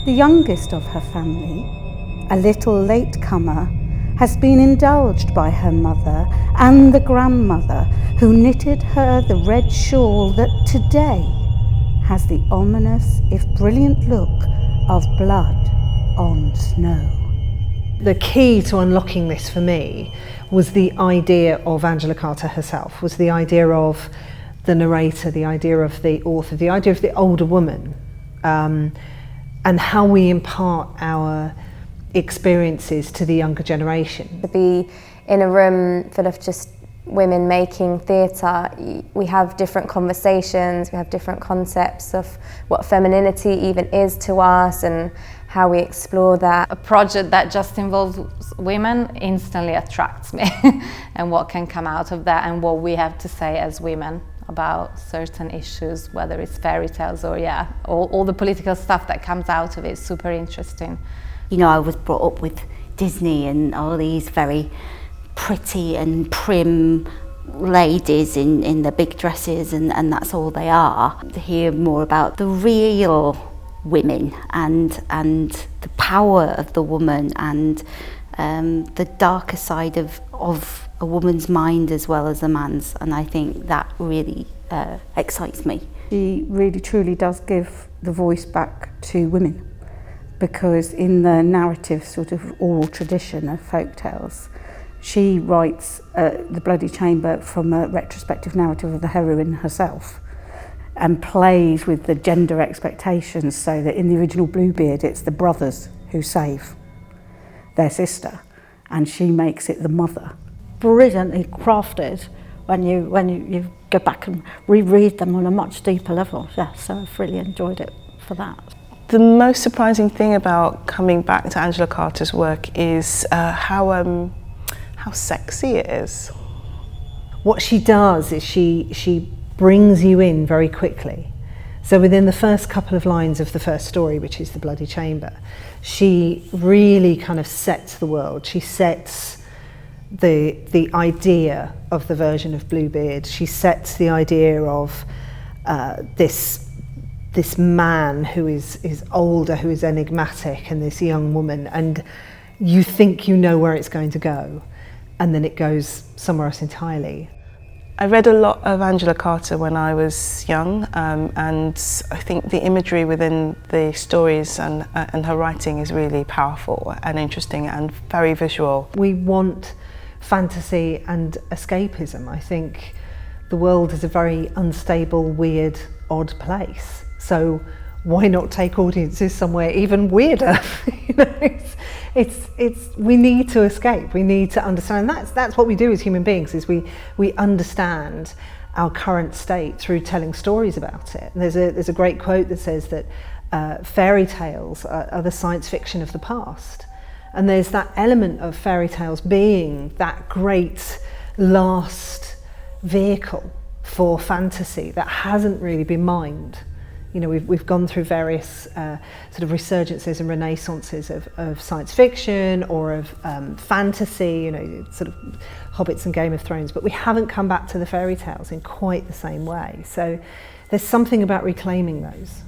The youngest of her family, a little latecomer, has been indulged by her mother and the grandmother who knitted her the red shawl that today has the ominous, if brilliant look of blood on snow. The key to unlocking this for me was the idea of Angela Carter herself, was the idea of the narrator, the idea of the author, the idea of the older woman, and how we impart our experiences to the younger generation. To be in a room full of just women making theatre, we have different conversations, we have different concepts of what femininity even is to us and how we explore that. A project that just involves women instantly attracts me and what can come out of that and what we have to say as women about certain issues, whether it's fairy tales or all the political stuff that comes out of it is super interesting. You know, I was brought up with Disney and all these very pretty and prim ladies in the big dresses and that's all they are. To hear more about the real women and the power of the woman and the darker side of a woman's mind as well as a man's, and I think that really excites me. She really truly does give the voice back to women, because in the narrative sort of oral tradition of folk tales, she writes The Bloody Chamber from a retrospective narrative of the heroine herself and plays with the gender expectations, so that in the original Bluebeard it's the brothers who save their sister and she makes it the mother. Brilliantly crafted when you go back and reread them on a much deeper level. Yeah, so I've really enjoyed it for that. The most surprising thing about coming back to Angela Carter's work is how sexy it is. What she does is she brings you in very quickly. So within the first couple of lines of the first story, which is The Bloody Chamber, she really kind of sets the world. She sets the idea of the version of Bluebeard. She sets the idea of this man who is older, who is enigmatic, and this young woman, and you think you know where it's going to go, and then it goes somewhere else entirely. I read a lot of Angela Carter when I was young, and I think the imagery within the stories and her writing is really powerful and interesting and very visual. We want fantasy and escapism. I think the world is a very unstable, weird, odd place. So why not take audiences somewhere even weirder? You know, we need to escape. We need to understand. That's what we do as human beings. Is we understand our current state through telling stories about it. And there's a great quote that says that fairy tales are the science fiction of the past. And there's that element of fairy tales being that great last vehicle for fantasy that hasn't really been mined. You know, we've gone through various sort of resurgences and renaissances of science fiction or of fantasy, you know, sort of Hobbits and Game of Thrones, but we haven't come back to the fairy tales in quite the same way. So there's something about reclaiming those.